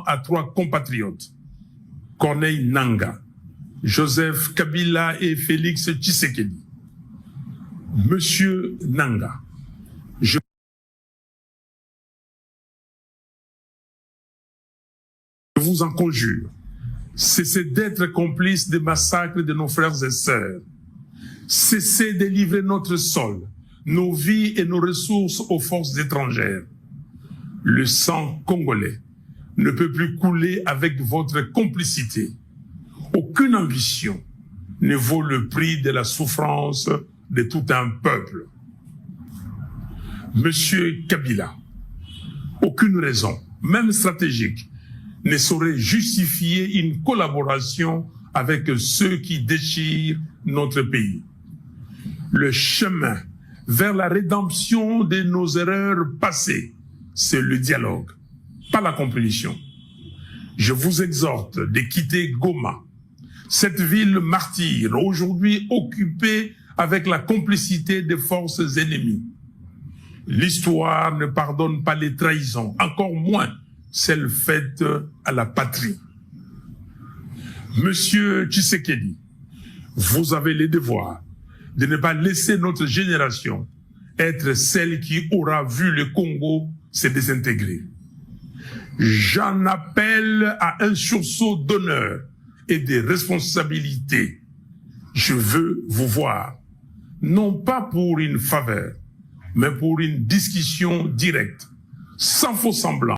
à 3 compatriotes, Corneille Nangaa, Joseph Kabila et Félix Tshisekedi. Monsieur Nangaa, je vous en conjure, cessez d'être complices des massacres de nos frères et sœurs. Cessez de livrer notre sol, nos vies et nos ressources aux forces étrangères. Le sang congolais ne peut plus couler avec votre complicité. Aucune ambition ne vaut le prix de la souffrance de tout un peuple. Monsieur Kabila, aucune raison, même stratégique, ne saurait justifier une collaboration avec ceux qui déchirent notre pays. Le chemin vers la rédemption de nos erreurs passées, c'est le dialogue, pas la compétition. Je vous exhorte de quitter Goma, cette ville martyre, aujourd'hui occupée avec la complicité des forces ennemies. L'histoire ne pardonne pas les trahisons, encore moins celles faites à la patrie. Monsieur Tshisekedi, vous avez le devoir de ne pas laisser notre génération être celle qui aura vu le Congo se désintégrer. J'en appelle à un sursaut d'honneur et de responsabilité. Je veux vous voir, non pas pour une faveur, mais pour une discussion directe, sans faux semblant.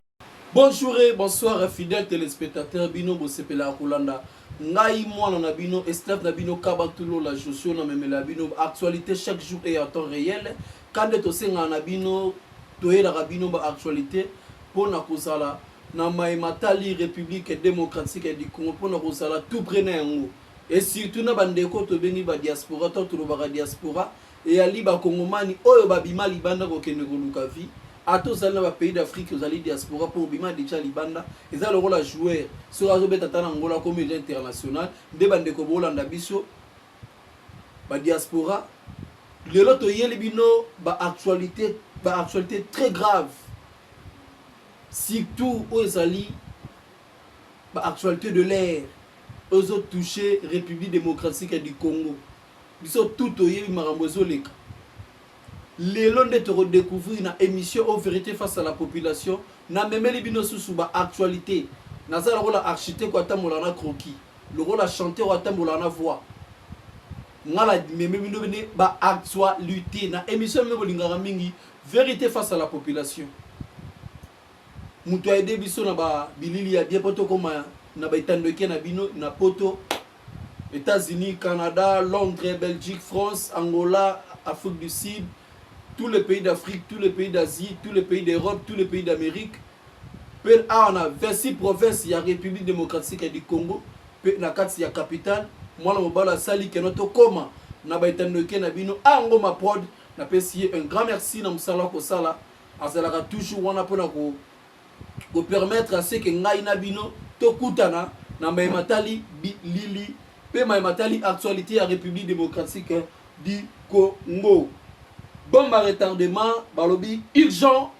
Bonjour et bonsoir fidèles téléspectateurs bino bosepela kulanda ngai mwana na bino esclave na bino kabatulo la jossio na memela bino actualité chaque jour et en temps réel quand to senga na bino toyela ka bino ba actualité pona kozala na matali République démocratique du Congo pona kozala tout près na yango et surtout na bandeko to bengi ba diaspora to ba diaspora et ali ba kongomani oyo ba bima libanda ko kende ko luka vie à tous les pays d'Afrique, vous allez diaspora pour bima déjà libanda, ils ont le rôle à jouer sur la zone de Angola comme international, des bandes de Kobolanda biso, ba diaspora, le lot yeli bino ba actualité très grave, surtout aux alliés, ba actualité de l'air, aux autres touchés République démocratique du Congo, biso tout yeli marambozo leka. Les longs de te redécouvrir une émission en vérité face à la population. Na même les bino sous ba actualité. Na za le rôle architecte ou tamolana croquis. Le rôle à chanter ou tamolana voix. Ngala même bino bene ba actualité. Na émission même bolingara mingi vérité face à la population. Muto aide biso na ba bilili ya bien poto koma na ba itandoke na bino na poto États-Unis, Canada, Londres, Belgique, France, Angola, Afrique du Sud. Tous les pays d'Afrique, tous les pays d'Asie, tous les pays d'Europe, tous les pays d'Amérique. Puis on a 26 provinces, il y a République démocratique du Congo, puis na kati ya capitale, moi la mobala sali kenoto koma na baitanoke na bino angoma prod na pesier un grand merci na musala ko sala azalaka toujours wana pona ko permettre à ce que ngai na bino to kutana na matali lili pe matali actualité ya République démocratique du Congo. Bon retardement, balobi urgent,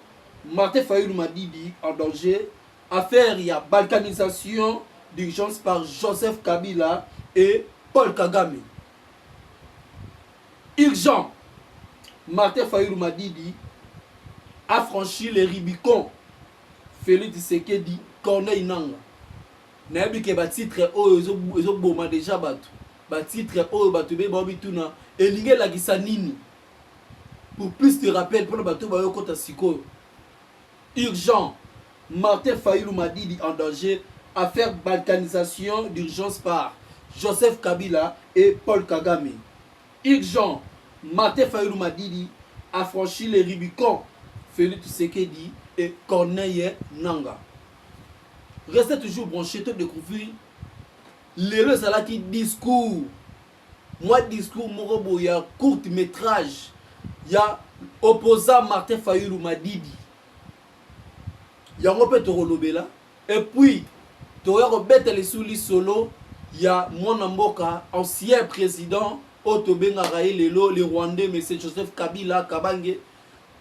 Martin Fayulu Madidi en danger, affaire il y a balkanisation d'urgence par Joseph Kabila et Paul Kagame. Urgent, Martin Fayulu Madidi a franchi les Rubicons. Félix Tshisekedi, Corneille Nangaa. Nabi ke ba titre o ezo boma déjà batu. Ba titre o batu be bobi tuna elinge la gisanini. Pour plus de rappel pour le bateau Bayokota Siko. Urgent, Martin Fayulu Madidi en danger, affaire balkanisation d'urgence par Joseph Kabila et Paul Kagame. Urgent, Martin Fayulu Madidi a franchi les Rubicons, Félix Tshisekedi et Corneille Nangaa. Restez toujours branchés, tout découvrir les salati discours. Moi discours morobo ya court métrage. Il y a opposant Martin Fayulu Madidi. Il y a un peu de rolobela. Et puis, tu as rebête les souli solo. Il y a Mwanamboka, ancien président, Otobenga Raelelo, le Rwandais, M. Joseph Kabila, Kabange,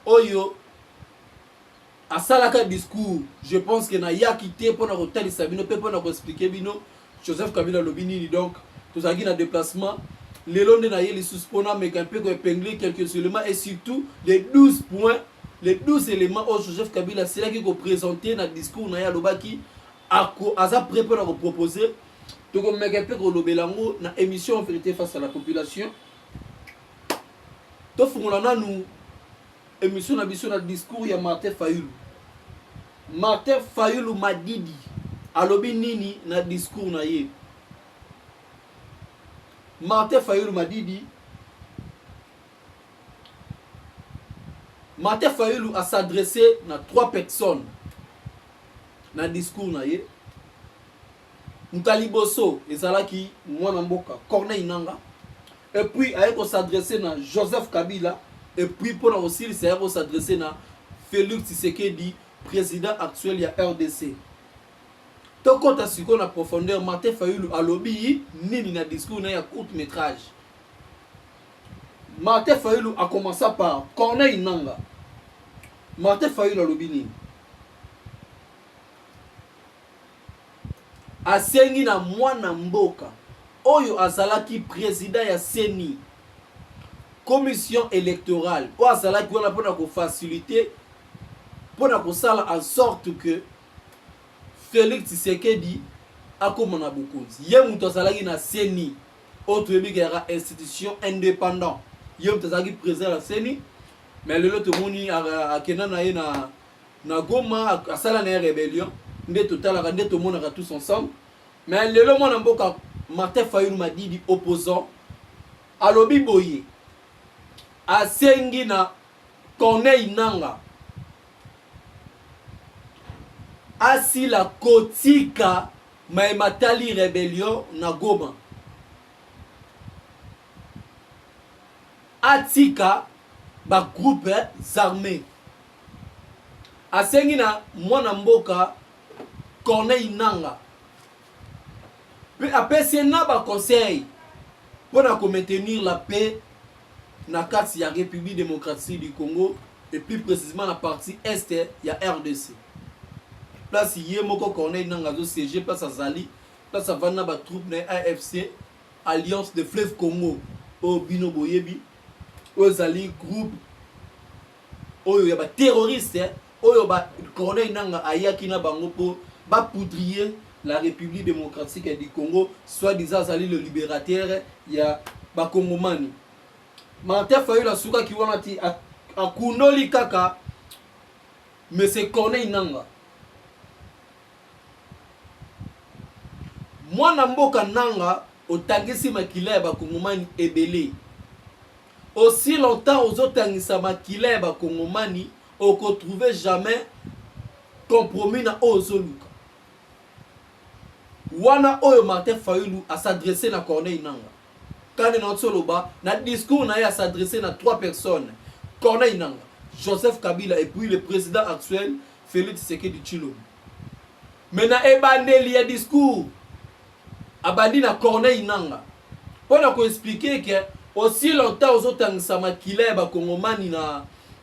Oyo, à salaka discours, je pense que na ya quitté pour na rotali sabino pe pour na expliquer bino Joseph Kabila lobini donc tous a na déplacement les londes na yeli suspona mais un peu épingler quelques éléments et surtout les 12 points, les 12 éléments au Joseph Kabila c'est là qui ko présenter na discours na ya lobaki aza prêt pour na proposer donc on mec un peu ko lobelango na émission en vérité face à la population to fungolana nous émission na biso na discours ya Martin Fayulu. Martin Fayulu Madidi alobi nini na discours na ye. Martin Fayulu Madidi Martin Fayulu a s'adressé à 3 personnes na discours na ye. Mutaliboso ezalaki mwana mboka Corneille Nangaa et puis a s'adressé à Joseph Kabila. Et puis pour aussi il s'est s'adresser à Félix Tshisekedi, président actuel de la RDC. Donc quand on a profondeur, Martin Fayulu a lobby ni na discours na court métrage. Martin Fayulu a commencé par Corneille Nangaa. Martin Fayulu a lobby ni. Asengi na mwana mboka oyo azalaki président ya CENI. Commission électorale ou azala qui on a pour faciliter pour sala en sorte que Félix Tshisekedi a comme on a beaucoup yé muto azala qui na CENI autre bigera institution indépendant yé muto azala qui président la CENI mais le lot moni a kenana na Goma a sala na rébellion ndé total a ndé to mona tous ensemble mais le lot mona mboka Martin Fayulu Madidi opposant à lobi boye asengi na Corneille Nangaa asila kotika maimatali rébellion na Goma atika ba groupe armés asengi na mwana mboka Corneille Nangaa pe apesi na ba conseil pour na maintenir la paix na carte ya République démocratique du Congo et plus précisément la partie est ya RDC. Place yé moko Corneille Nangaa zo CG place azali place avana ba troupe na AFC Alliance de Fleuve Congo au bino boyebi aux ali groupe oyo ya ba terroriste oyo ba Corneille Nangaa ayaki na bango po ba poudrier la République démocratique du Congo soit disant azali le libérateur ya ba Congomani. Martin Fayulu la suka ki wana ti akundoli kaka mais c'est Corneille Nangaa mwana mboka Nangaa otangisi makila ya bakongomani ebele aussi longtemps ozotangisa makila ya bakongomani oko trouver jamais compromis na ozoluka wana oyo Martin Fayulu a s'adresser na Corneille Nangaa quand on soloba na discours na ya s'adresser à 3 personnes Corneille Nangaa, Joseph Kabila et puis le président actuel Félix Tshisekedi Tshilombo. Maintenant ebandeli ya discours abandi na Corneille Nangaa pour na ko expliquer que aussi longtemps ozotangisa makila ya bakongomani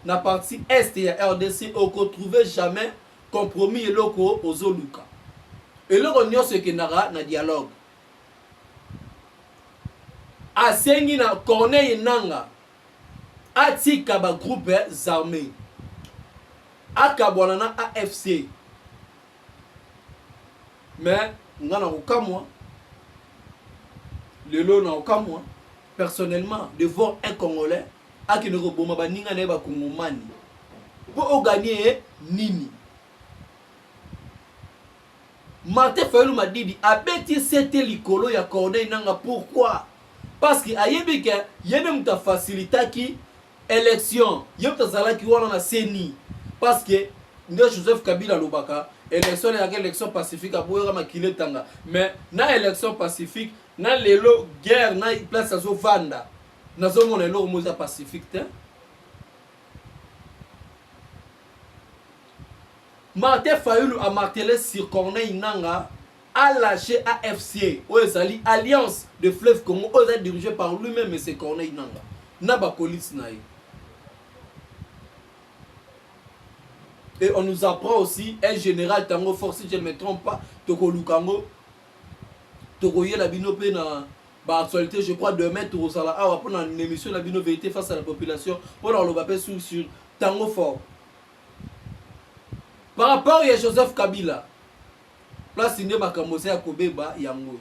na partie est ya RDC oko trouver jamais compromis eloko ozoluka eloko nyonso ekendaka na dialogue asengi na Corneille Nangaa atika ba groupe armés akabwana na AFC mais ngana kokamwa lelo na kokamwa personnellement de voir un Congolais qui ne reboma baninga na ba Kongomani pour gagner nini. Martin Fayulu Madidi abeti c'était likolo ya Corneille Nangaa. Pourquoi? Parce que ayebi ke yene muta facilitaki élection yebta zalaki wana na CENI parce que nde Joseph Kabila lobaka élection ya élection pacifique aboyera makile tanga mais na élection pacifique na lelo guerre na place azo vanda nazo mona lelo moza pacifique te. Martin Fayulu a martelé sur Corneille Nangaa a lâché AFC, Oezali, Alliance de Fleuve Congo, Oezali dirigé par lui-même, mais c'est Corneille Nangaa. Naba Kolis Naï. Et on nous apprend aussi un général Tango Force, si je ne me trompe pas, Toko Lukango, Toko Yela Bino pe na ba actualité, je crois demain Toko Sala Awa pour une émission la Bino vérité face à la population pour le bapé sur Tango Fort. Par rapport à Joseph Kabila, place inde makamose ya Kobeba yango.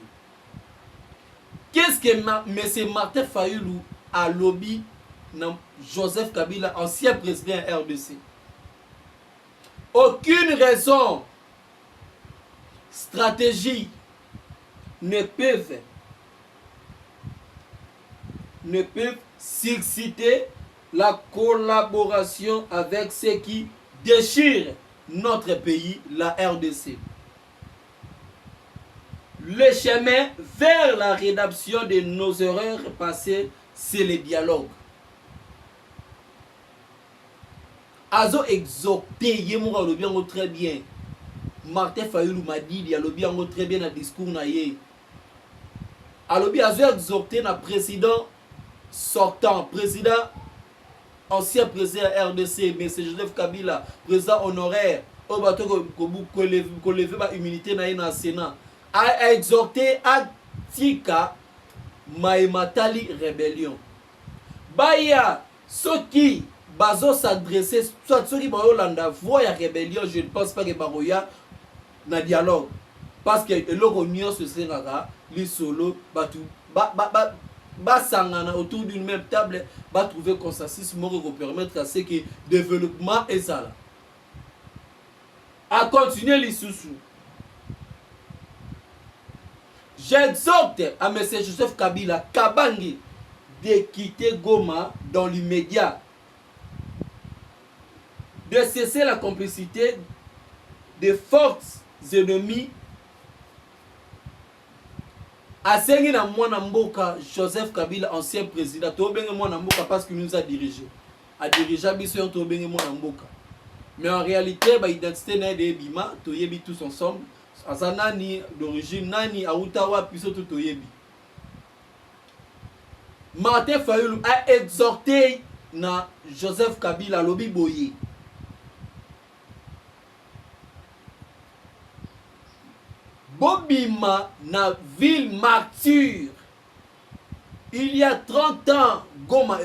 Qu'est-ce que M. Martin Fayulu a lobby dans Joseph Kabila, ancien président RDC? Aucune raison, stratégie ne peuvent susciter la collaboration avec ceux qui déchirent notre pays, la RDC. Le chemin vers la rédemption de nos erreurs passées, c'est le dialogue. Azo exhorté, Yemura le bien très bien. Martin Fayulu m'a dit, il y a le bien très bien dans le discours. Alobi Azo exhorté le président sortant, président, ancien président RDC, M. Joseph Kabila, président honoraire, au bateau qu'on lève ma immunité dans le Sénat, a exhorté à Tika Maïmatali rébellion. Baya, ceux qui bazo s'adresser, soit ceux qui vont la voie à rébellion, je ne pense pas que Baroya na dialogue. Parce que l'Union se sera, les solo, sangana autour d'une même table, va trouver consensus pour permettre à ce que le développement est ça. À continuer les sous-sous. J'exhorte à M. Joseph Kabila Kabangi de quitter Goma dans l'immédiat, de cesser la complicité des forces ennemies. Asengi na mwana mboka Joseph Kabila, ancien président, tobenge mwana mboka parce qu'il nous a dirigé. A dirigé biso yon tobenge mwana mboka. Mais en réalité, ba identité na de bima, toyebi tous ensemble. Azanani d'origine nani autawa piso tout toyebi. Martin Fayulu a exhorté na Joseph Kabila lobi boye. Bobima na ville martyre. Il y a 30 ans, Goma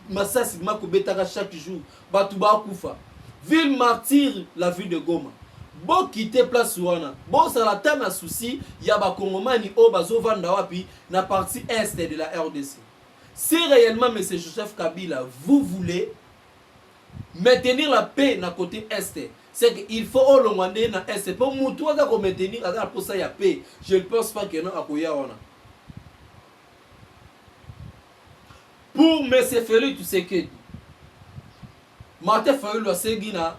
Massassi Makobetaka chaque jour, Batouba Koufa. Ville martyre, la ville de Goma. Bon quitter place Ouana. Bon ça la table à souci, Yaba Kongomani Obazo Vandawapi, na partie est de la RDC. Si réellement M. Joseph Kabila, vous voulez maintenir la paix na côté est, c'est qu'il faut au Longwandé na est. Pour Moutoua qu'on maintenir pour ça y a paix. Je ne pense pas que non à Koya on a. Pour M. Félix, tu sais que Martin Fayulu Seguina,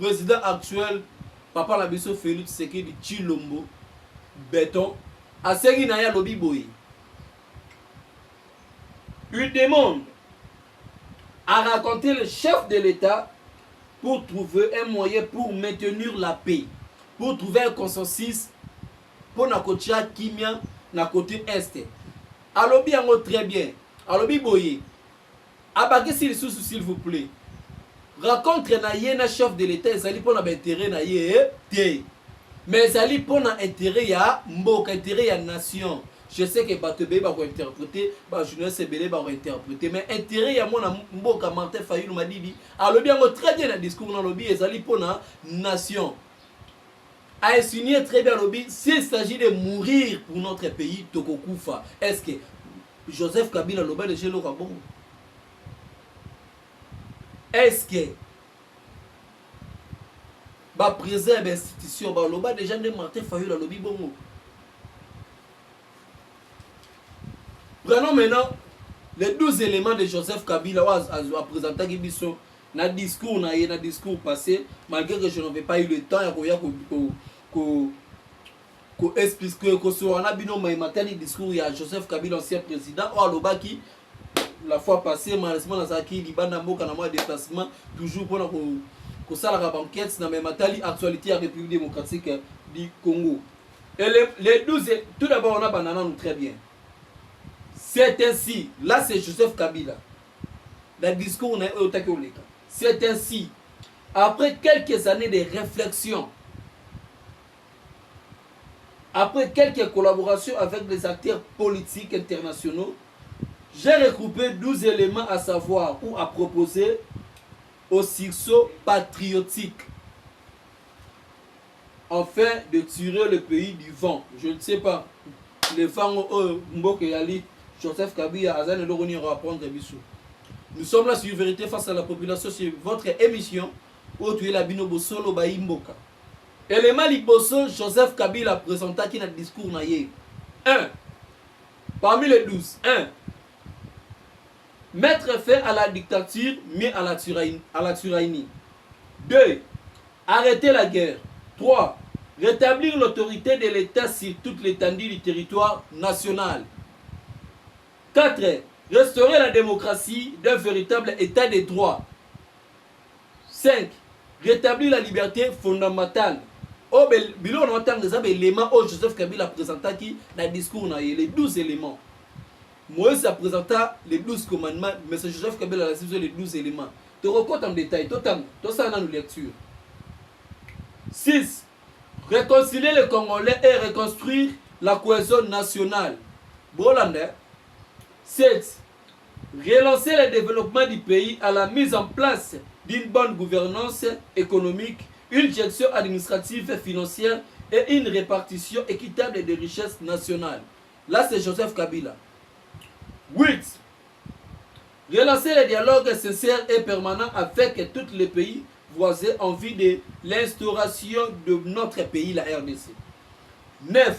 président actuel, Papa Labiso Félix Tshisekedi Chilombo, béton, à Seguina ya lobi boy. Il demande à raconter le chef de l'État pour trouver un moyen pour maintenir la paix, pour trouver un consensus pour na côté Kimia, na côté Est. Alobi yango très bien. Alobi boye. Abagé s'il vous plaît. Raconte na yena chef de l'État, ezali pour na intérêt na ye té. Mais ezali pour na intérêt ya mboka, intérêt ya nation. Je sais que Batebe va interpréter, jeunesse Ebele va interpréter, mais intérêt ya mon mboka Martin Fayulu m'a dit, alors bien très bien le discours dans lobby ezali pour na nation. A insinué très bien lobby, s'il s'agit de mourir pour notre pays, Tokokufa. Est-ce que Joseph Kabila loba de Gelo Rabon? Est-ce que ba préserve institution ba loba déjà de Martin Fayulu lobby bongo? Prenons maintenant les 12 éléments de Joseph Kabila à présenter Gibiso dans le discours passé, malgré que je n'avais pas eu le temps d'expliquer que sur un abino maïmatani discours il y a Joseph Kabila, ancien président, ou à l'Obaki, la fois passée, malheureusement, dans Zaki, Libanda Mboka, dans le déplacement, toujours pour que ça la banquette, dans Maïmatali, actualité à la République démocratique du Congo. Et les 12, tout d'abord, on a Banana, nous très bien. C'est ainsi, là c'est Joseph Kabila. Le discours on est au Takoleka. C'est ainsi après quelques années de réflexion, après quelques collaborations avec des acteurs politiques internationaux, j'ai regroupé 12 éléments à savoir ou à proposer au sursaut patriotique afin de tirer le pays du vent. Je ne sais pas. Les vents, Mboke Yali, Joseph Kabila, Azan et Loroni vont apprendre Bissou. Nous sommes là sur Vérité face à la population sur votre émission où tu es la Binobo Solo Bayi Mboka. Élément Liboso, Joseph Kabila présenta qui n'a discours naïe. 1. Parmi les 12. 1. Mettre fin à la dictature, mais à la tyrannie. 2. Arrêter la guerre. 3. Rétablir l'autorité de l'État sur toute l'étendue du territoire national. 4. Restaurer la démocratie d'un véritable État de droit. 5. Rétablir la liberté fondamentale. Oh, bilo on entend des éléments où Joseph Kabila présenta qui dans le discours, les 12 éléments. Moïse a présenté les 12 commandements, mais c'est Joseph Kabila a ciblé les 12 éléments. Tu recomptes en détail, tout ça dans nos lectures. 6. Réconcilier les Congolais et reconstruire la cohésion nationale. Bolande. 7. Relancer le développement du pays à la mise en place d'une bonne gouvernance économique, une gestion administrative et financière et une répartition équitable des richesses nationales. Là, c'est Joseph Kabila. 8. Relancer le dialogue sincère et permanent avec tous les pays voisins en vue de l'instauration de notre pays, la RDC. 9.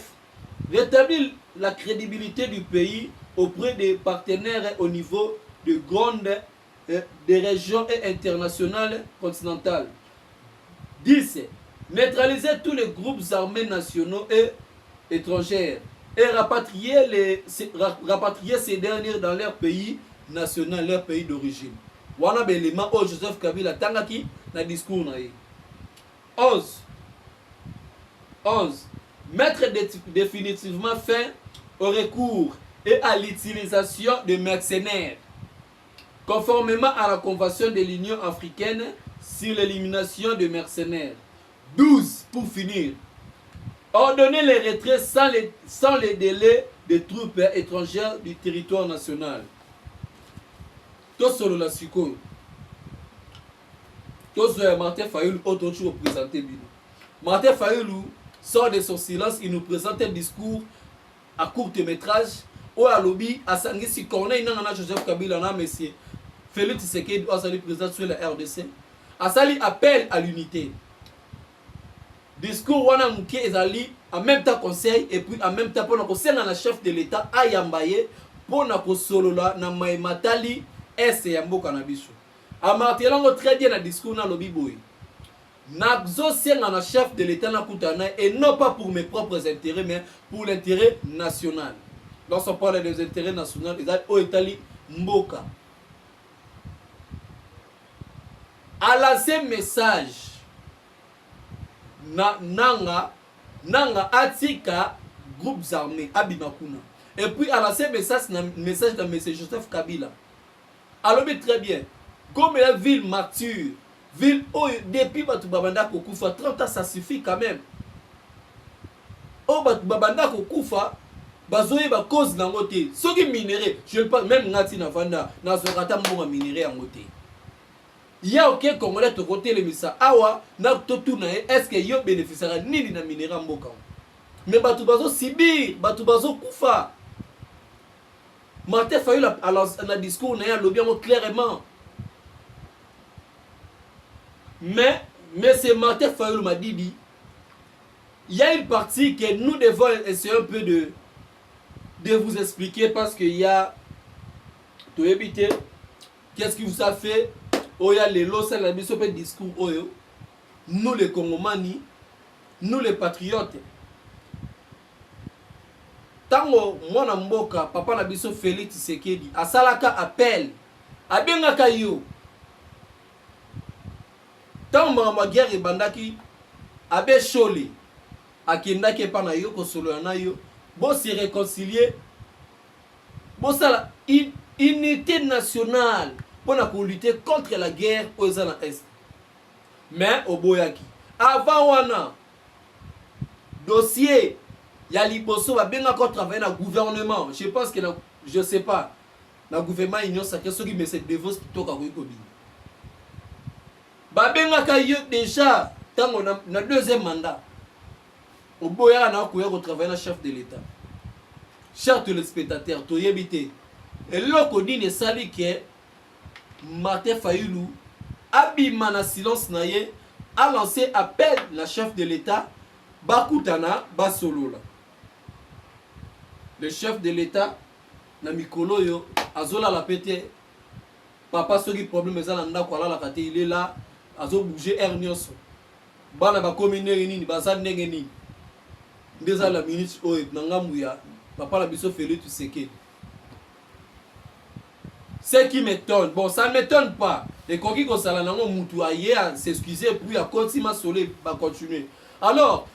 Rétablir la crédibilité du pays auprès des partenaires au niveau de grandes des régions et internationales continentales. 10. Neutraliser tous les groupes armés nationaux et étrangers et rapatrier ces derniers dans leur pays national, leur pays d'origine. Voilà l'élément où Joseph Kabila tangaki na discours na ye. 11. Mettre définitivement fin au recours et à l'utilisation de mercenaires, conformément à la Convention de l'Union africaine sur l'élimination des mercenaires. 12. Pour finir, ordonner les retraits sans les délais des troupes étrangères du territoire national. Tout sur la Siko. Tout sur Martin Fayoulou, autre chose présenté. Martin Fayoulou sort de son silence, il nous présente un discours à court métrage où à lobby à Sangisi Corneille n'a Joseph Kabila na monsieur Félix Tshisekedi Azali président sur la RDC. Azali appelle à l'unité. Discours wana muke ezali en même temps conseil et puis en même temps pour na senga na chef de l'État ayambaye pour na solola na maimatali ese ya mboka na biso. Amartelango très bien na discours na lobby boy. Nazo senga na chef de l'État na kutana et non pas pour mes propres intérêts mais pour l'intérêt national. Lorsqu'on parle des intérêts nationaux, ils ont Italie mboka. À lancer message nanga atika groupes armés abimakuna. Et puis à lancer message dans monsieur Joseph Kabila. Alors très bien. Comme la ville mature, ville où depuis Batu Babanda Kokufa 30 ans ça suffit quand même. Oh Batu Babanda Kokufa bazoye ba cause na ngote. Soki minéré, je parle même ngati na vanda na zorata mbonga minéré en ngote. Il y a aucun Congolais de côté les missa awa na totu na est-ce que yo bénéficiera nini na minéré en mboka. Mais batu bazo sibir, batu bazo kufa. Martin Fayoulou a un discours na ya lobi clairement. Mais c'est Martin Fayoulou m'a dit il y a une partie que nous devons essayer un peu de vous expliquer parce qu'il y a tout éviter qu'est-ce qui vous a fait oh il y a les lots la mission de discours oh nous les Congomani nous les patriotes tango mwana mboka papa na biso Félix Tshisekedi asalaka appel abengaka yo tango ma guerre ebandaki abe chole akendaki pa na yo ko solo na yo bon se réconcilier bon ça unité nationale pour lutter contre la guerre aux Est. mais oboyaki avant wana dossier ya liboso babengaka travailler na gouvernement je pense que je sais pas na gouvernement union sacré soki mais c'est devos kitoka koyi kobina babengaka yo déjà tango na deuxième mandat oboyaka na koya kotravailler na chef de l'état chers téléspectateurs toyebi te eloko nini esali ke Martin Fayulu abima na silence na ye a lancé appel na chef de l'état bakutana basolola le chef de l'état na mikolo yo azolala pete papa soki problème eza na ndako alalaka te il est là azobouge air nyonso bana bakomi ndenge nini baza ndenge nini nde eza la minute oyo na ngambu ya papa na biso Félix Tshisekedi. Ce qui m'étonne, bon ça ne m'étonne pas, et quand il y a mutu aye à s'excuser puis à continuer soleil va continuer. Alors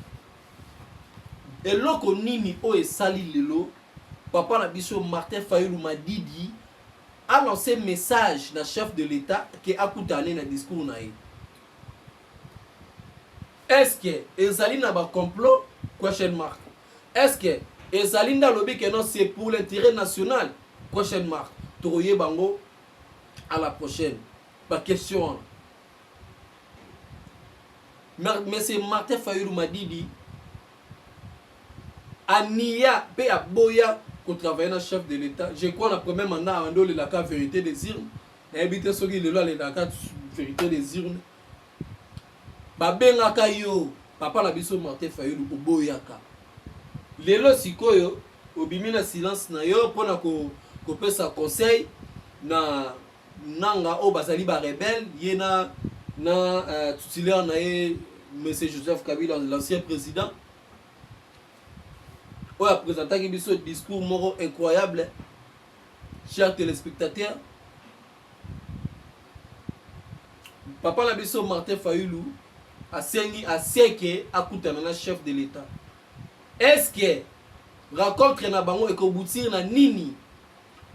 et loko nini o e sali lelo papa na biso Martin Fayulu Madidi a lancé message na chef de l'état qui a koutane na discours na ye. Est-ce que ezali na ba complot question mark? Est-ce que ezali na lobby que non c'est pour l'intérêt national question mark? Toye bango à la prochaine. Pas question. Mais c'est Martin Fayulu Madidi Ania pe aboya qu'on travaille dans chef de l'état. Je crois la première mandat en dehors de la vérité des urnes. Habité ce qui est là les Dakar vérité des urnes. Babenga kayo papa la biso Martin Fayulu oboyaka. Lelo sikoyo obimina silence na yo pona ko pesa conseil na nanga o bazali ba rebelle yena na titulaire na monsieur Joseph Kabila l'ancien président o a présenté qui biso discours moro incroyable chers téléspectateurs papa la biso Martin Fayulu a seke akutana na chef de l'état. Est-ce que rencontre na bango et koboutir na nini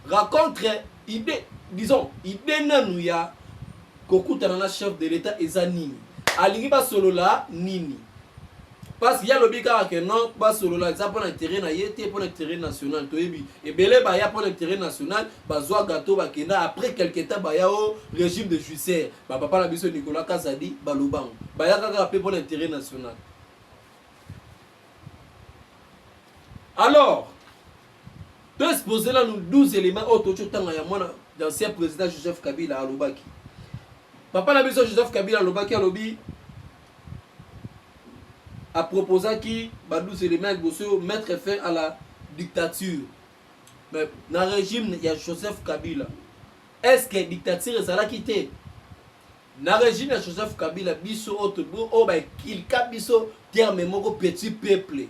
rencontre idée disons idée nanu ya kokutana na chef de l'état eza nini alingi ba solo la nini parce qu'il y a le bika que non ba solo la ça pour l'intérêt na yete pour l'intérêt national toyebi et belé ba ya pour l'intérêt national ba zwa gâteau ba kenda après quelque temps ba ya au régime de justice ba papa la biso Nicolas Kazadi ba lobango ba ya kaka pour l'intérêt national. Alors peut exposer là nous 12 éléments auto tanga ya mwana d'ancien président Joseph Kabila à Lobaki. Papa la biso Joseph Kabila à Lobaki à Lobi a proposé qui ba 12 éléments de mettre fin à la dictature. Mais dans le régime il y a Joseph Kabila. Est-ce que dictature ça l'a quitté? Dans le régime de Joseph Kabila biso auto oh ba il cap biso terme moko petit peuple.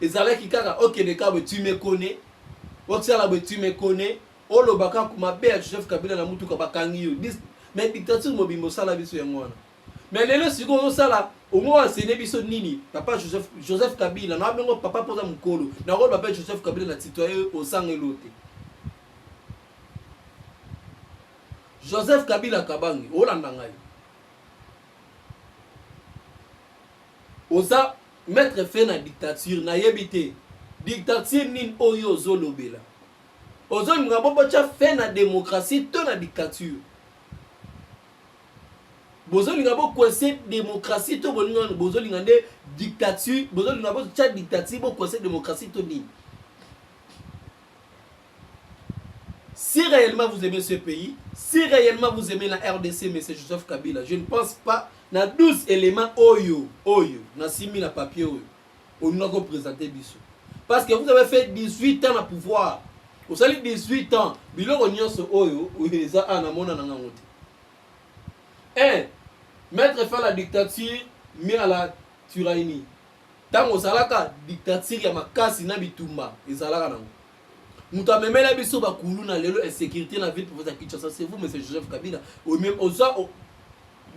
Et ça l'a qui kaka OK les cas tu me connais. Oksala tu me connais. Olo baka kuma be Joseph Kabila na mutu ka bakangi yo. Mais dictature mobimbo sala biso yangwana. Mais lelo siko sala au moins c'est biso nini papa Joseph Kabila na bengo papa poza mukolo. Na rôle papa Joseph Kabila na citoyen au sang elote. Joseph Kabila kabangi olanda ngai. Oza mettre fin à dictature na yebite. Dictature nin oyo zolobela. Ozo ngabo bocha fin na démocratie to na dictature. Bozo ngabo coincé démocratie to bolinga bozo ngande dictature, bozo ngabo cha dictature bo coincé démocratie to ni. Si réellement vous aimez ce pays, si réellement vous aimez la RDC, M. Joseph Kabila, je ne pense pas na 12 éléments oyo na 6000 à papier oyo. On n'a pas présenté biso. Parce que vous avez fait 18 ans à pouvoir. Vous avez 18 ans. Biloko nyonso oyo eza ana mona na ngote. Mettre fin à la dictature, mais à la tyrannie. Tant au salaka dictature ya makasi na bitumba, ezalaka nango. Muta memela biso ba kulu na lelo insécurité na ville pour Kinshasa, c'est vous monsieur Joseph Kabila. Ou même oza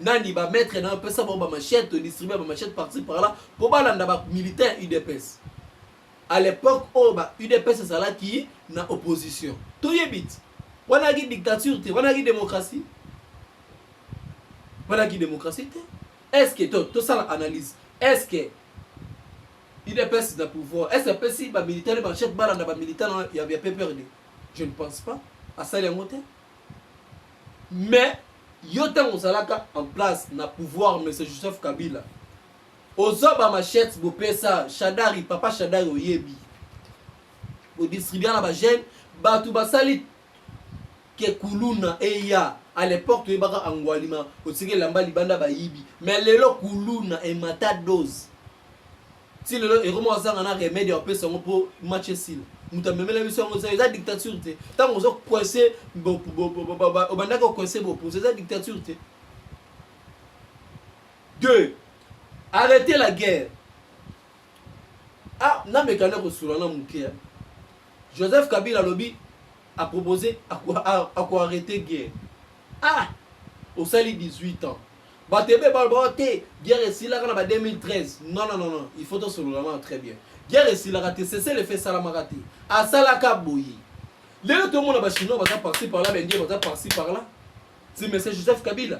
nani ba mettre na pesa ba machette distribuer ba machette parti par là pour balanda ba militaire UDPS. À l'époque oh ba UDPS sala qui na opposition. Tout yebit. Wana gi dictature te, wana gi démocratie. Wana gi démocratie te. est-ce que tout ça l'analyse est-ce que il est pas de pouvoir est-ce que si les militaires les chefs balanda les militaires il y avait pas perdu je ne pense pas à ça les montées mais yotan ozalaka en place na pouvoir monsieur Joseph Kabila ozoba machette bo pesa Shadari papa Shadari oyebi o distribuer na ba jeune batu basali ke kuluna eya à l'époque tu ebaka angwalima otike lamba libanda ba yibi mais lelo kuluna e mata dose si lelo e romo azanga na remède o pesa ngo po match sil muta memela biso ngo za dictature te tango zo coincé o bandaka coincé bo pour ça dictature te. Deux, arrêtez la guerre. Ah, na mekana ko surana mukia. Joseph Kabila lobby a proposé à quoi arrêter guerre. Ah, au sali 18 ans. Batebe balbote, guerre ici là en 2013. Non, il faut tout surana très bien. Guerre ici là raté, c'est le fait salamarati. À salaka boyi. Là tout le monde va chinois va passer par là, bendier va passer par là. C'est monsieur Joseph Kabila.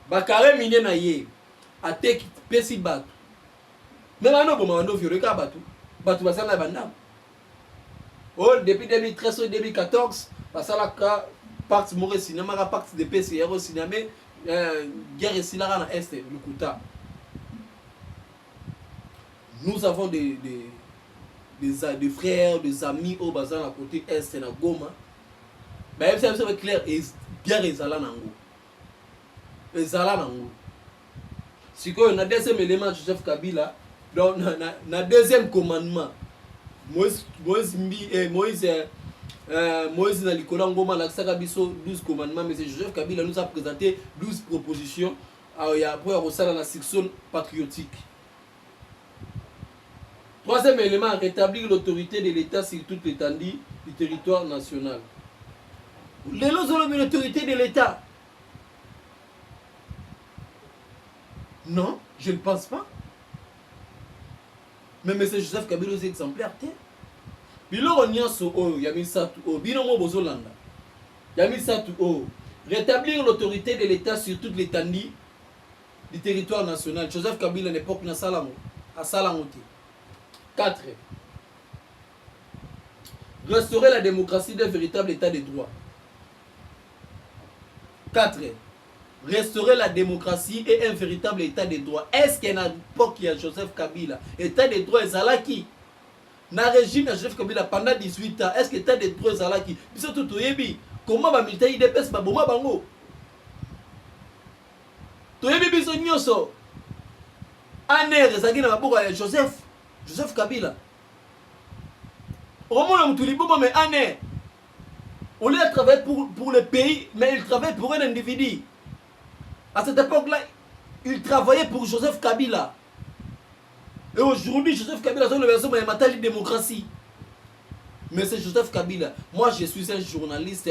Bakare mine na ye ateki pesi batu mema no boma ndo violeka batu basana banda oh depuis 2013 ou 2014 basala ka parti more cinéma ka parti de PCR au cinéma guerre ici là na est le Kuta. Nous avons des frères, des amis au bazar à côté est na Goma. Ben c'est clair et guerre ezala nango. Ezala nango. Si quoi na deuxième élément Joseph Kabila donc na deuxième commandement Moïse na likola ngoma la saka biso 12 commandements mais Joseph Kabila nous a présenté 12 propositions pour resala la section patriotique. Troisième élément, rétablir l'autorité de l'État sur toute l'étendue du territoire national. Les lois ont l'autorité de l'État. Non, je ne pense pas. Mais M. Joseph Kabila est exemplaire. Bilo Nyanso O, Yamisatu O, Binomo Bozolanda. Yamisatu O, rétablir l'autorité de l'État sur toute l'étendue du territoire national. Joseph Kabila à l'époque na Salamo, à Salamote. 4. Restaurer la démocratie d'un véritable état de droit. 4. Restaurer la démocratie et un véritable état de droit. Est-ce qu'il y a une époque qui a Joseph Kabila état de droit ezalaki na régime de Joseph Kabila pendant 18 ans? Est-ce que l'état de droit ezalaki biso tout toyebi comment ba militaire IDPS ba boma bango toyebi biso nyoso aner ezaki na maboko ya Joseph Kabila. Au moins, mais aner. Au lieu de travailler pour le pays, mais il travaille pour un individu. À cette époque-là, il travaillait pour Joseph Kabila. Et aujourd'hui, Joseph Kabila, c'est une version de la démocratie. Mais c'est Joseph Kabila. Moi, je suis un journaliste.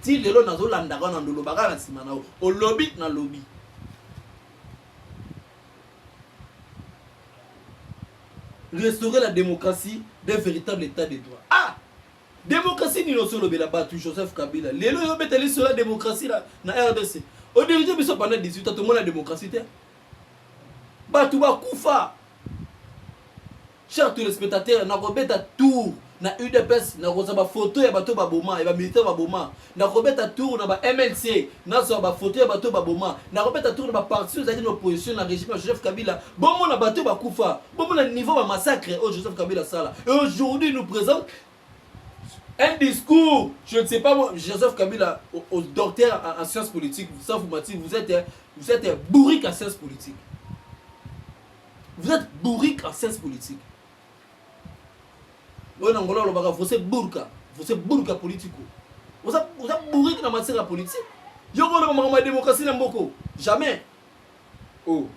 Si le lot nazo landara na ndolo baga na simana o lobby na lobby. Restaurer la démocratie d'un véritable état de droit. Ah! Démocratie ni solo bela batu Joseph Kabila. Les lois mettent sur la démocratie là na RDC. Au début de pendant 18 ans tout le monde la démocratie. Batu ba kufa. Chers téléspectateurs, na robeta tour na UDPS na rozaba photo ya bato baboma et ba militaire baboma. Na robeta tour na ba MLC na so ba photo ya bato baboma. Na robeta tour na ba parti aux alliés d'opposition na régime Joseph Kabila. Bon mon na bato ba kufa. Bon mon na niveau ba massacre au Joseph Kabila sala. Et aujourd'hui il nous présente un discours, je ne sais pas moi, Joseph Kabila, au docteur en sciences politiques, vous êtes bourrique en sciences politiques. Vous êtes bourrique en sciences politiques. Vous êtes bourrique politique. Vous êtes bourrique dans la matière politique. Vous avez la démocratie dans beaucoup. Jamais. Oh.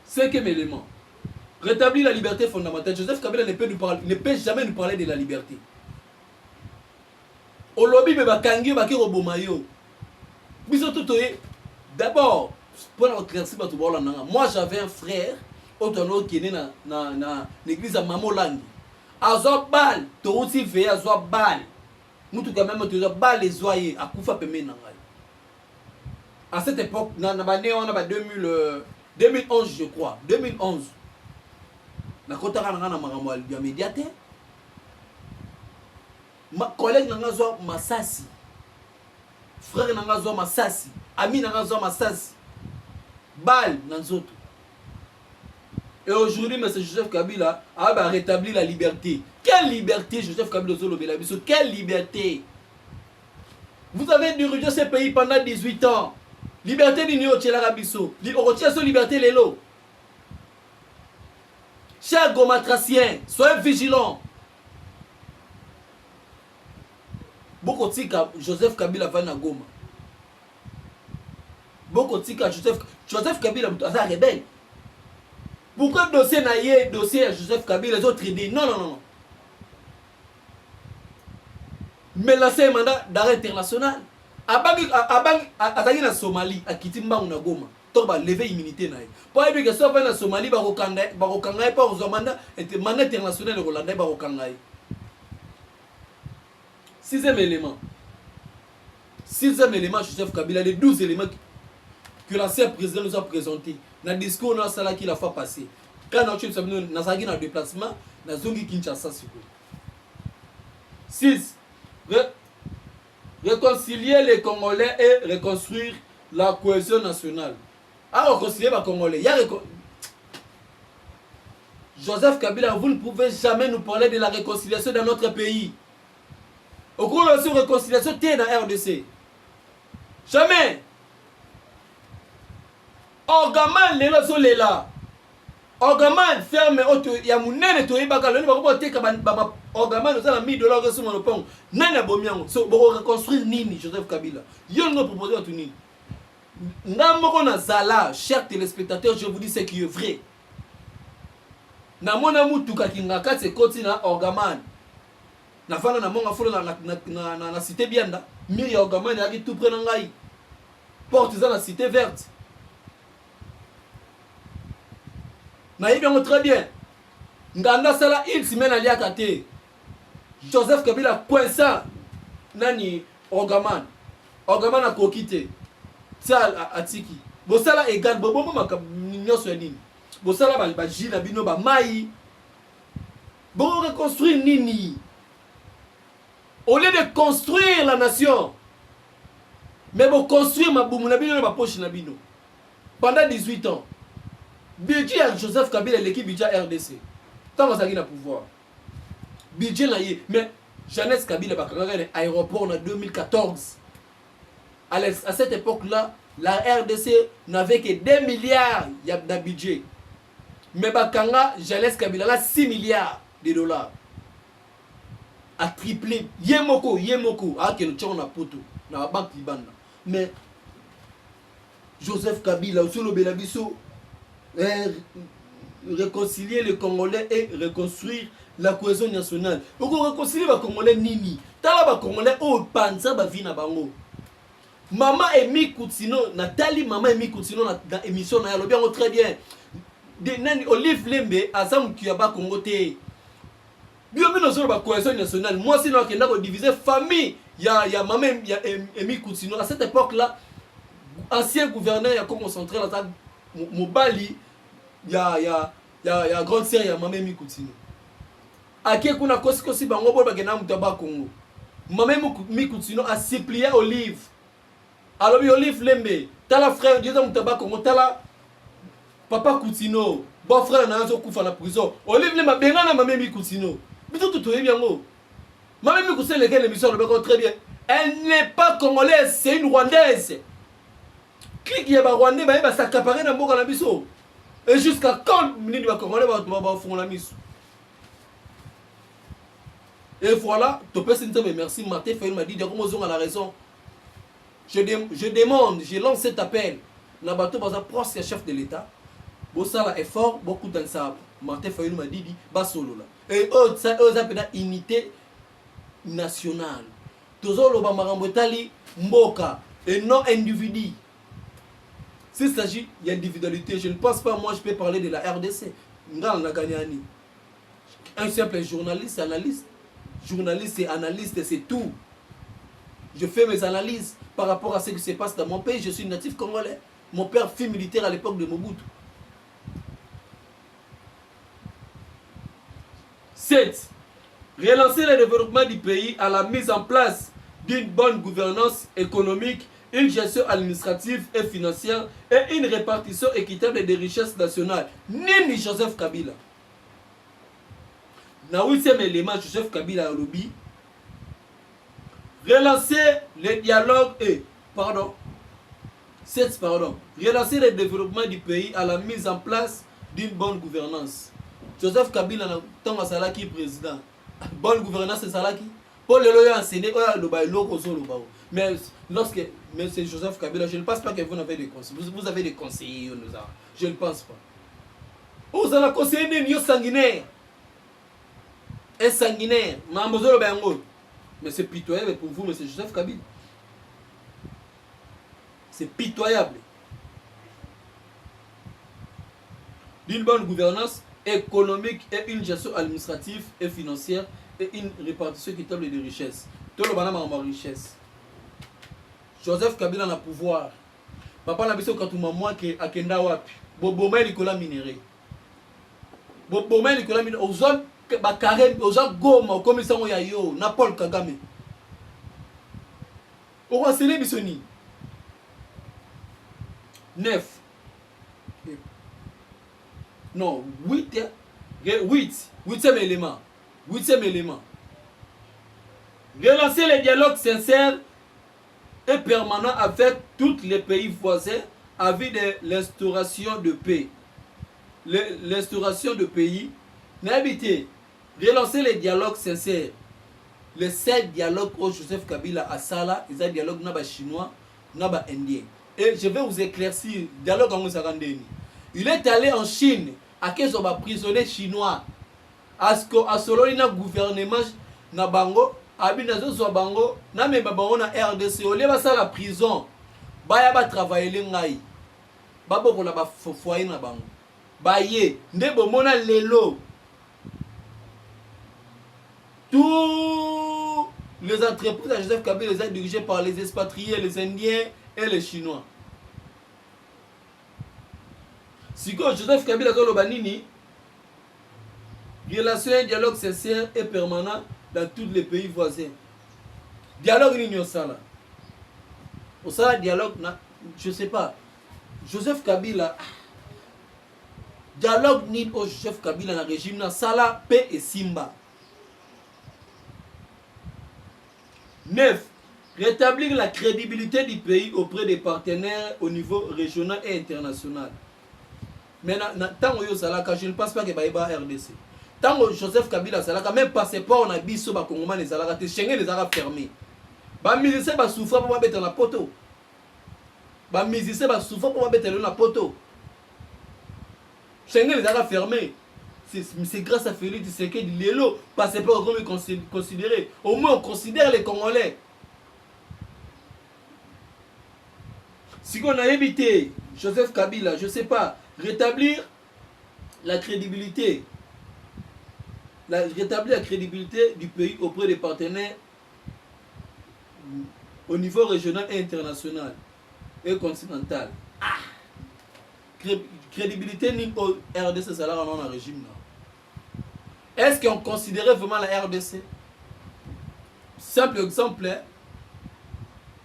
Cinquième élément. Rétablir la liberté fondamentale. Joseph Kabila ne peut jamais nous parler de la liberté. Au lobby, d'abord, pour moi j'avais un frère qui est né dans l'église de Mamolangi. Azobal, tu aussi veillé Azobal. Nous tout quand même tu as bal les oyer à Koufa Pemé Nangai. À cette époque, on a 2011, je crois. 2011. Na kota kana na makambo ya médiateur. Ma collègue nanga zo masasi. Frère nanga zo masasi. Ami nanga zo masasi. Bal nanzoto. Et aujourd'hui, M. Joseph Kabila a rétabli la liberté. Quelle liberté, Joseph Kabila Zolo Belabiso? Quelle liberté? Vous avez dirigé ce pays pendant 18 ans. Liberté d'Inyo Tchelarabiso. Liberté Lelo. Chers gomatraciens, soyez vigilants. Bokotika Joseph Kabila va na Goma. Bokotika Joseph Kabila est un rebelle. Pourquoi dossier naïe, dossier à Joseph Kabila, les autres disent non, non, non. Mais là, c'est un mandat d'arrêt international. Azali na Somalie, à Kitimba ou na Goma. Donc, bah, lever immunité naïe. Pour que ce soit na Somalie, Barokangaï, pas aux mandat international hollandais, Barokangaï. Sixième élément, Joseph Kabila, les 12 éléments que l'ancien président nous a présentés. Dans le discours, on a ça qui l'a fait passer. Quand on a eu un déplacement, on a eu Kinshasa. 6. Réconcilier les Congolais et reconstruire la cohésion nationale. À réconcilier les Congolais. Joseph Kabila, vous ne pouvez jamais nous parler de la réconciliation dans notre pays. Au cours de la réconciliation, tu es dans la RDC. Jamais. Orgaman lelo so lela. Orgaman ferme auto ya munene to ibaka lelo bako teka ba orgaman za na $1000 sur mon pont. Nana bomiango. So boko reconstruire nini Joseph Kabila. Yo nous proposer à tout nini. Namoko na zala, chers téléspectateurs, je vous dis ce qui est vrai. Na mona mutuka kingaka se kotina orgaman. Na fana na monga folo na cité bianda. Miri orgaman ya ki tout près na ngai. Porte za na cité verte. Naïb yango très bien. Nganda sala une semaine à liakate. Joseph Kabila coinça nani Orgaman. Orgaman a kokite. Ça atiki. Bosala égal bobo maka nyoso nini. Bosala ba jina bino ba mai. Bon reconstruire nini. Au lieu de construire la nation, mais bon construire ma boum na bino ba poche na bino. Pendant 18 ans. Budget à Joseph Kabila l'équipe budget RDC. Tant que ça a pouvoir. Budget là mais Jeunesse Kabila bakanga aéroport en 2014. À cette époque-là, la RDC n'avait que 2 milliards de budget. Mais bakanga Jeunesse Kabila là 6 milliards de dollars. A triplé yemoko a que le tchon a poto na banque libanda. Mais Joseph Kabila aussi le Belabiso réconcilier les Congolais et reconstruire la cohésion nationale. Pourquoi réconcilier les Congolais nini? Tala les Congolais au panza ba vina bango. Maman Emi Koutino, Nathalie maman Emi Koutino dans émission na bien très bien. De nani Olive Lembe azam kiyaba Congo te. Bien bien sur la cohésion nationale. Moi sinon qu'on a diviser famille ya maman ya Emi Koutino à cette époque-là ancien gouverneur ya Congo central là Mobali ya grande sœur ya maman Emi Koutino. Ake kuna kosi bango bo bagena mutaba Congo. Maman Emi Koutino a supplié Olive. Alors Olive Lembe, tala frère Dieu mutaba Congo tala papa Koutino, bon frère na zo kufa na prison. Olive Lembe benga na maman Emi Koutino. Bito tout est bien go. Maman Emi Koutino lequel l'émission le très bien. Elle n'est pas congolaise, c'est une rwandaise. Clique ya ba rwandais ba s'accaparer na mboka na biso. Et jusqu'à quand mini ba congolais ba font la mise. Et voilà, Topé Sintame, merci Martin Fayou m'a dit comment on a la raison. Je demande, je lance cet appel. Nabato baza proche chef de l'État. Bossala est fort, beaucoup dans ça. Martin Fayou m'a dit ba solo là. Et eux ça appelle unité nationale. Tozolo ba marambo tali mboka et non individu. S'il s'agit d'individualité, je ne pense pas, moi je peux parler de la RDC. Un simple journaliste et analyste, c'est tout. je fais mes analyses par rapport à ce qui se passe dans mon pays. Je suis natif congolais. Mon père fut militaire à l'époque de Mobutu. 7. Relancer le développement du pays à la mise en place d'une bonne gouvernance économique, une gestion administrative et financière et une répartition équitable des richesses nationales. Nini Joseph Kabila. Na 8e élément, Joseph Kabila a lobby. Relancer le dialogue et, relancer le développement du pays à la mise en place d'une bonne gouvernance. Joseph Kabila n'a tant Salaki président. Bonne gouvernance c'est Salaki. Pour le lawyer enseigné, mais lorsque c'est Joseph Kabila, je ne pense pas que vous avez des conseillers. Vous avez des conseillers, je ne pense pas. Vous avez conseillé des sanguinaires. Et sanguinaire. Mais c'est pitoyable pour vous, mais c'est Joseph Kabila. C'est pitoyable. D'une bonne gouvernance économique et une gestion administrative et financière et une répartition équitable des richesses. Tout le monde a richesse. Joseph Kabila a pouvoir. Papa n'a pas dit que moi qui a kenda wapi. Bobomé Nicolas minéré. Bobomé Nicolas minéré. Aux zones bakarem, aux gens goma, comme ils sont yayo, na Paul Kagame. Au roi Sélé Bissoni. 9. Non, 8e élément. 8e élément. Relancer les dialogues sincères et permanents avec tous les pays voisins en vue de l'instauration de paix. L'instauration de pays. N'habitez. Relancer les dialogues sincères. Les 7 dialogues au Joseph Kabila à Sala, ils ont dialogue naba chinois, naba indien. Et je vais vous éclaircir. Dialogue en Moussarandeni. Il est allé en Chine. À quels sont prisonniers chinois? À Soloni na gouvernement na bango, abinazo so bango, na me bango na RDC, ole ba sa la prison. Ba ya ba travailler le ngai. Ba boko la ba foyer na bango. Ba ye, nde bomona lelo. Tous les entreprises de Joseph Kabila les ont dirigées par les expatriés, les Indiens et les Chinois. Si Joseph Kabila Kolobanini, relation et dialogue sincère et permanent dans tous les pays voisins. Dialogue ni Sala. Au Sala dialogue, je ne sais pas. Joseph Kabila, dialogue ni au Joseph Kabila dans le régime na Sala, paix et Simba. 9. Rétablir la crédibilité du pays auprès des partenaires au niveau régional et international. Mais tant que je ne pense pas que Baïba RDC. Tant que Joseph Kabila Salaka, même passeport on a biso ba Congoma les Salaka, Schengen les a fermés. Ba musicien ba souffrir pour mettre la poto. Ba musicien ba souffrir pour mettre la poto. Schengen les a fermés. C'est grâce à Félix Tshisekedi Lelo, passeport comme considéré. Au moins on considère les Congolais. Si on a évité Joseph Kabila, je ne sais pas, rétablir la crédibilité. Rétablir la crédibilité du pays auprès des partenaires au niveau régional et international et continental. Crédibilité ni au RDC, ça là dans le régime. Est-ce qu'on considérait vraiment la RDC? Simple exemple,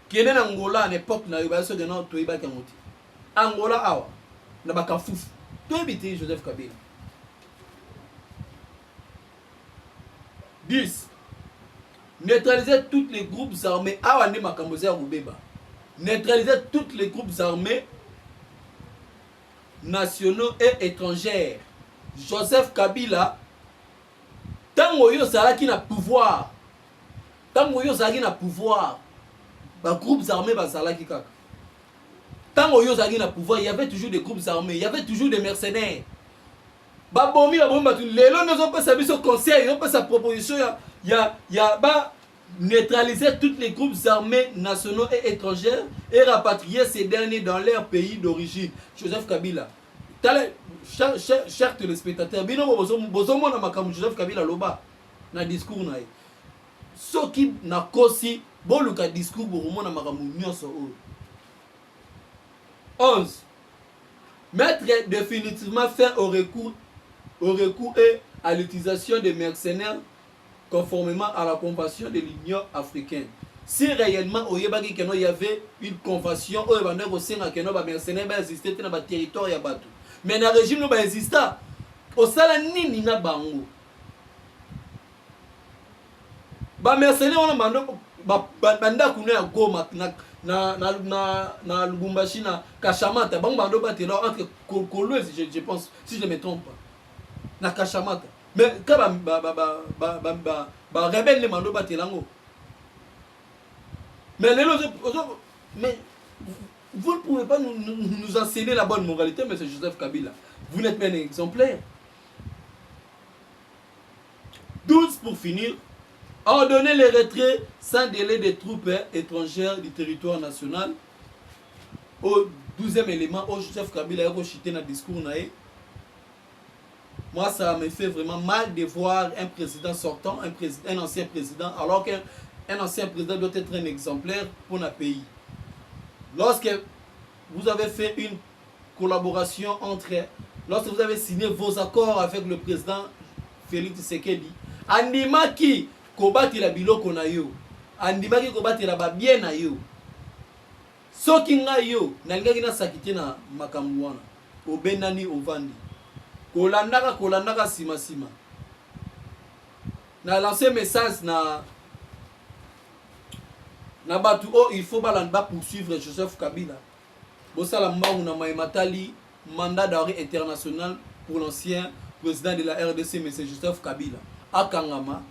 qui est en Angola à l'époque, na yobasa de notre Toiba Kamoti. Angola awa, na bakafouf. Tout habité Joseph Kabila. 10. Neutraliser tous les groupes armés. Awa ne makamboze Rubeba. Neutraliser tous les groupes armés nationaux et étrangers. Joseph Kabila, tant que Zalaki na pouvoir, tant que Zalaki na pouvoir, les groupes armés Zalaki kaka. Tant que Zalaki na pouvoir, il y avait toujours des groupes armés, il y avait toujours des mercenaires. Babomi les lois ne ont pas sa mission conseil, ils n'ont pas sa proposition. Il y a neutraliser tous les groupes armés nationaux et étrangers et rapatrier ces derniers dans leur pays d'origine. Joseph Kabila. Chers téléspectateurs, Joseph Kabila loba na discours na. Ce qui n'a qu'aussi boluka discours bokomona makambo nyonso oyo. 11. Mettre définitivement fin au recours et à l'utilisation des mercenaires conformément à la convention de l'Union africaine. Si réellement il y avait une convention où les mercenaires existaient dans le territoire ya bato, mais le régime ne va exister au sala nini na bango ba mercenaires on bando banda kuna ya Goma na Lubumbashi na Kashamata bango bando batela entre Kolwezi je pense si je ne me trompe pas na Kashamata mais quand ba rebelle les mando batelango mais les mais vous ne pouvez pas nous enseigner la bonne moralité, M. Joseph Kabila. Vous n'êtes pas un exemplaire. 12 pour finir. Ordonner le retrait sans délai des troupes étrangères du territoire national. Au 12e élément, au Joseph Kabila a rejeté dans le discours. Moi, ça me fait vraiment mal de voir un président sortant, un ancien président, alors qu'un ancien président doit être un exemplaire pour notre pays. Lorsque vous avez fait une collaboration lorsque vous avez signé vos accords avec le président Félix Tshisekedi, andimaki kobati la biloko na yo, andimaki kobati la babie na yo, soki nga yo nalingaki na sakite na makambo wana obenani ovandi kolandaka sima na lancer message na batu il faut balanda poursuivre Joseph Kabila. Bosala mbangu na maimatali mandat d'arrêt international pour l'ancien président de la RDC M. Joseph Kabila akangama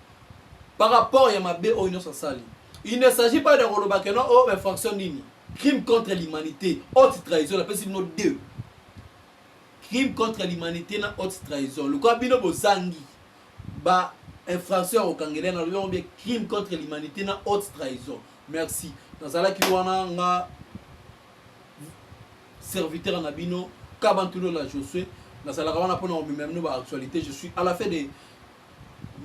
par rapport à mabe o inosa sali. Il ne s'agit pas de rolobakeno o infraction nini. Crime contre l'humanité, haute trahison, la personne no 2. Crime contre l'humanité na haute trahison. Le quoi bino bozangi ba infraction au kangele na lo bien crime contre l'humanité na haute trahison. Merci. Dans la qui wana nga serviteur na bino kabantulo la Josué dans la wana pona même no actualité. Je suis à la fin de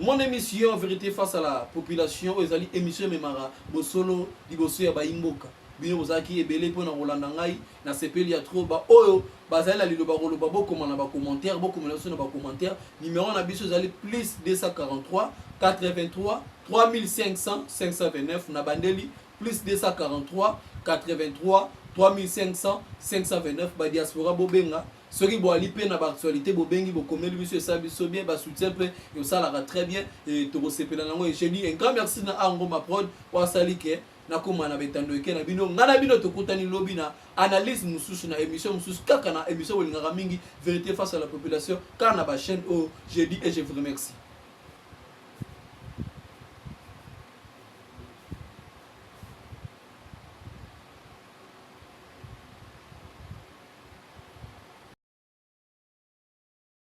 mon émission Vérité face à la population ezali émission memara bosolo liboso ya baimboka bino bozaki ebele pona rolanda ngai na sepeli ya trop ba oyo bazali la liloba roloba bokoma na ba commentaire bokoma na ba commentaire numéro na biso ezali plus 243 83 3500 529 na bandeli plus 243 83 3500 529 ba diaspora bobenga soki bo ali pe na ba actualité bobengi bokomeli biso esa biso bien ba soutien pe yo sala très bien et to sepela nango et je dis un grand merci na Ango ma prod wa salike na koma na betando eke na bino ngana bino to kutani lobi na analyse mususu na émission mususu kaka na émission wolingaka mingi vérité face à la population car na ba chaîne oh je dis et je vous remercie.